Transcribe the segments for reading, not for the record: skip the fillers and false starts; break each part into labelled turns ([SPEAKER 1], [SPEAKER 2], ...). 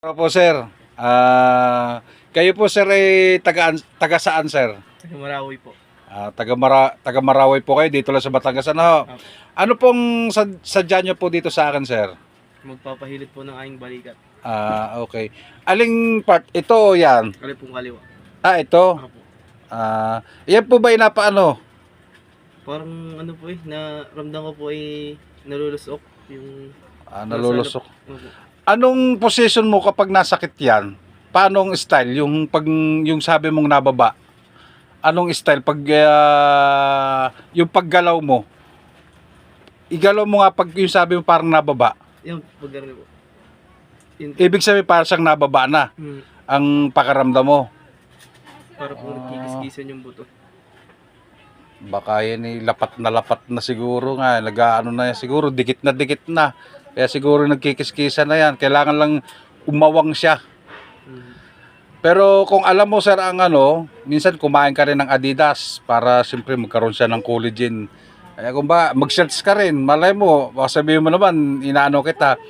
[SPEAKER 1] Opo sir, kayo po sir ay taga saan sir?
[SPEAKER 2] Taga Marawi po.
[SPEAKER 1] Taga Marawi po kayo dito lang sa Batangas ano?
[SPEAKER 2] Opo.
[SPEAKER 1] Ano pong sadya nyo po dito sa akin sir?
[SPEAKER 2] Magpapahilit po ng aking balikat.
[SPEAKER 1] Okay. Aling part? Ito o yan?
[SPEAKER 2] Kali pong kaliwa.
[SPEAKER 1] Ito?
[SPEAKER 2] Opo.
[SPEAKER 1] Yan po ba inapaano?
[SPEAKER 2] Parang ano po naramdam ko po nalulusok yung
[SPEAKER 1] Nalulusok.
[SPEAKER 2] Opo.
[SPEAKER 1] Anong position mo kapag nasakit yan? Paanong style? Yung sabi mong nababa? Anong style pag yung paggalaw mo? Igalaw mo nga pag yung sabi mo parang nababa.
[SPEAKER 2] Yung paggarni po. Yun,
[SPEAKER 1] Ibig sabihin parang siyang nababa na ang pakaramdam mo.
[SPEAKER 2] para po nagkikis-kisan yung buto.
[SPEAKER 1] Baka yan lapat na siguro nga. Nag-ano na yan siguro. Dikit na. Kaya siguro nagkikis-kisan na yan. Kailangan lang umawang siya. Pero kung alam mo sir ang minsan kumain ka rin ng Adidas para siyempre magkaroon siya ng collagen. Kaya kung ba, mag-search ka rin, malay mo, sabihin mo naman, inaano kita,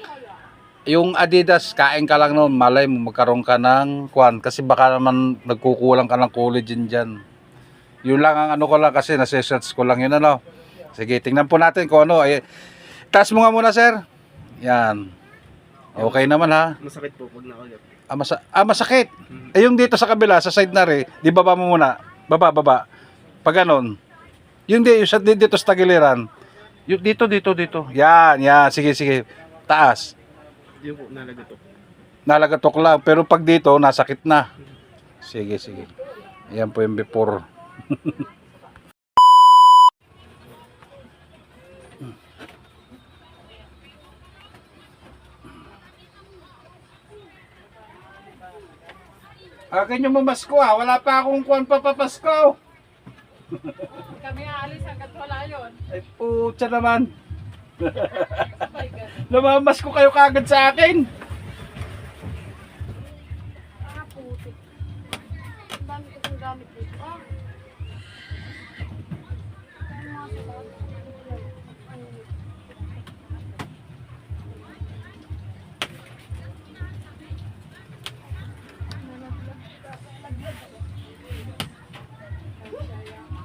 [SPEAKER 1] yung Adidas, kain ka lang noon, malay mo, magkaroon ka ng kwan, kasi baka naman nagkukulang ka ng collagen dyan. Yun lang ang ko lang kasi, nasa-search ko lang yun Sige, tingnan po natin kung ano. Taas mo nga muna sir. Yan. Okay naman ha.
[SPEAKER 2] Masakit po pag nakagat.
[SPEAKER 1] Masakit. Yung dito sa kabila, sa side na rin, di baba mo muna. Baba. Pag ganon. Yung dito sa tagiliran. Yung dito. Yan. Sige. Taas.
[SPEAKER 2] Yung po nalagatok.
[SPEAKER 1] Nalagatok lang. Pero pag dito, nasakit na. Sige. Yan po yung before. Akin yung mamasko wala pa akong kuwan papapasko.
[SPEAKER 3] Kami aalis hanggat wala yun.
[SPEAKER 1] Ay putya naman.
[SPEAKER 3] Oh my God.
[SPEAKER 1] Namamasko kayo kagad sa akin.
[SPEAKER 3] Putik. Ang dami ko pong gamit dito.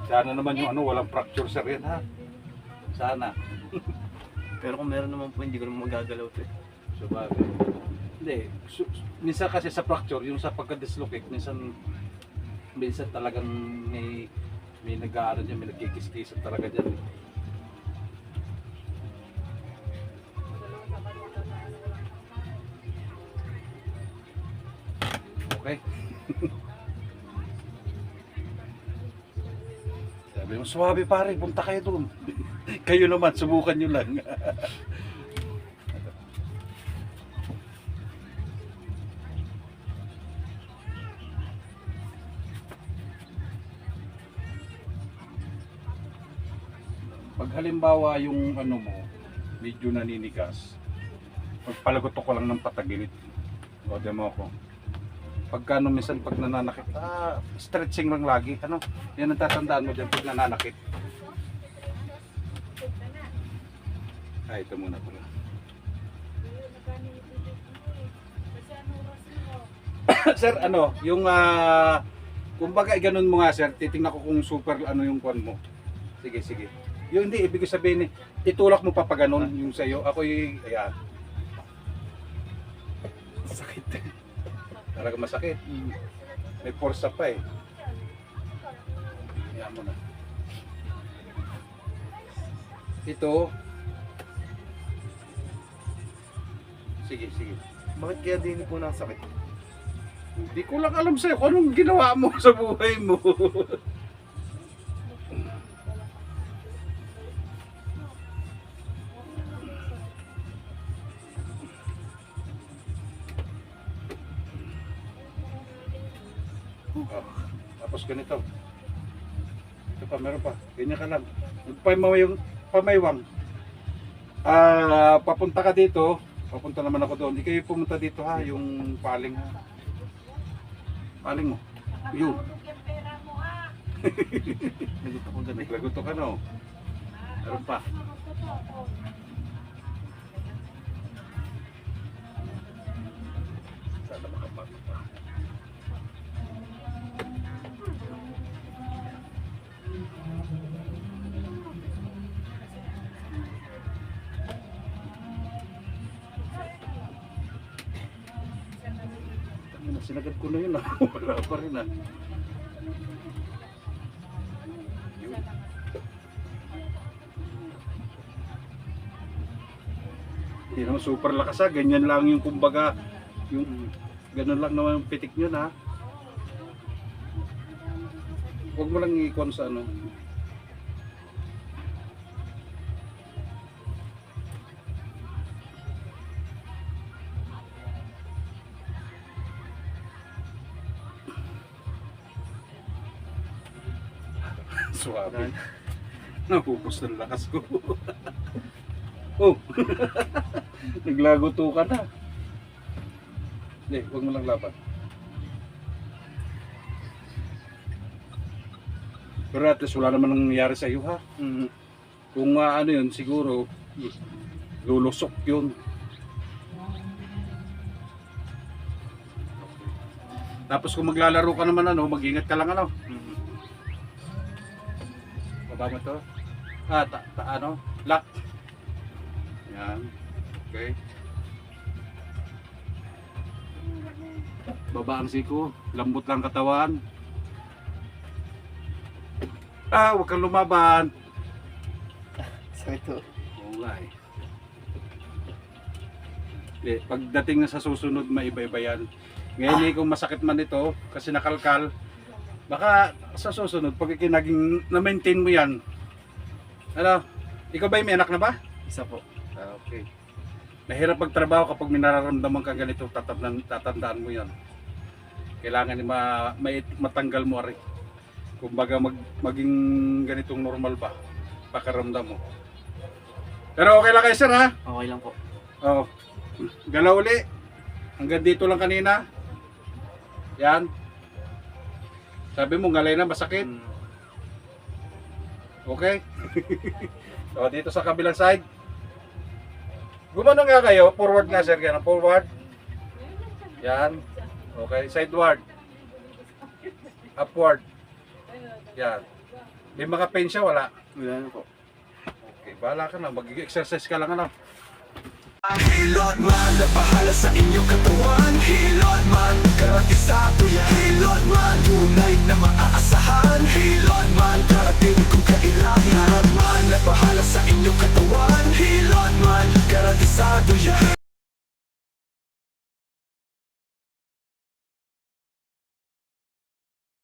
[SPEAKER 1] Sana naman yung walang fracture sa rin ha. Sana.
[SPEAKER 2] Pero kung meron naman po, hindi ko naman magagalaw ito.
[SPEAKER 1] Sabagay. Hindi. Minsan kasi sa fracture, yung sa pagka-dislocate, minsan talagang may nag-aaral dyan, may nagkikis-kisan talaga dyan. Okay. Sabi mo, suwabe pare, punta kayo doon. Kayo naman, subukan nyo lang. Pag halimbawa yung mo, medyo naninigas, pagpalagotok ko lang ng patagilid. O, demo ko. Pagka minsan pag nananakit, stretching lang lagi. Yan ang tatandaan mo dyan pag nananakit. Ito muna pala. Sir, yung kumbaga ganun mo nga sir, titingnan ko kung super yung kwan mo. Sige. Yung hindi, ibig sabihin itulak mo pa ganun yung sa'yo. Ayan. Sakit. Talaga masakit. May forsa pa Ayan mo na. Ito. Sige.
[SPEAKER 2] Bakit kaya din po nasakit?
[SPEAKER 1] Hindi ko lang alam sa'yo kung anong ginawa mo sa buhay mo. Tapos ganito. Ito pa, meron pa. Ganyan ka lang. Pamaywang. Papunta ka dito. Papunta naman ako doon. Hindi kayo pumunta dito ha. Yung paling ha. Paling mo. Yun. Naglagot ka no. Meron pa. na, sinagad ko na yun ah. Wala pa rin ah. Yun. Hindi naman super lakas ah, ganyan lang yung kumbaga, yung ganun lang naman yung pitik nyo na. Huwag mo lang i-con sa ano. Suwabe. Napupos ng lakas ko. Oh! Naglagoto ka na. Hindi, huwag mo lang laban. Pero at least wala naman nangyayari sa iyo ha. Kung ano yun, siguro lulusok yun. Tapos kung maglalaro ka naman ano, mag-ingat ka lang ano. Baba mo to. Ano? Lock. Yan. Okay. Baba ang siko. Lambot lang katawan. Huwag kang lumaban.
[SPEAKER 2] Sakit to.
[SPEAKER 1] Oo nga eh. Hindi, pagdating na sa susunod, maiba-iba yan. Ngayon eh, kung masakit man ito, kasi nakalkal, baka sa susunod, pag ikinaging na-maintain mo yan, ano, ikaw ba may anak na ba?
[SPEAKER 2] Isa po.
[SPEAKER 1] Okay. Mahirap magtrabaho kapag may nararamdaman ka ganito, tatandaan mo yan. Kailangan matanggal mo rin. Kumbaga maging ganitong normal ba, pakaramdam mo. Pero okay lang kayo sir ha?
[SPEAKER 2] Okay lang po.
[SPEAKER 1] Oh. Galaw uli. Hanggang dito lang kanina. Yan. Sabi mo ngalay na masakit. Okay? So dito sa kabilang side. Gumano nga kayo, forward nga sir, ganun, forward. Yan. Okay, sideward. Upward. Yan. May mga pain siya, wala.
[SPEAKER 2] Wala na po.
[SPEAKER 1] Okay, bahala ka na, mag-exercise ka lang ano.
[SPEAKER 4] Hilot man, napahala sa inyong katawan. Hilot man, garantisado yan. Hilot man, tunay na maaasahan. Hilot man, karating kung kailangan. Hilot man, napahala sa inyong katawan. Hilot man, garantisado yan.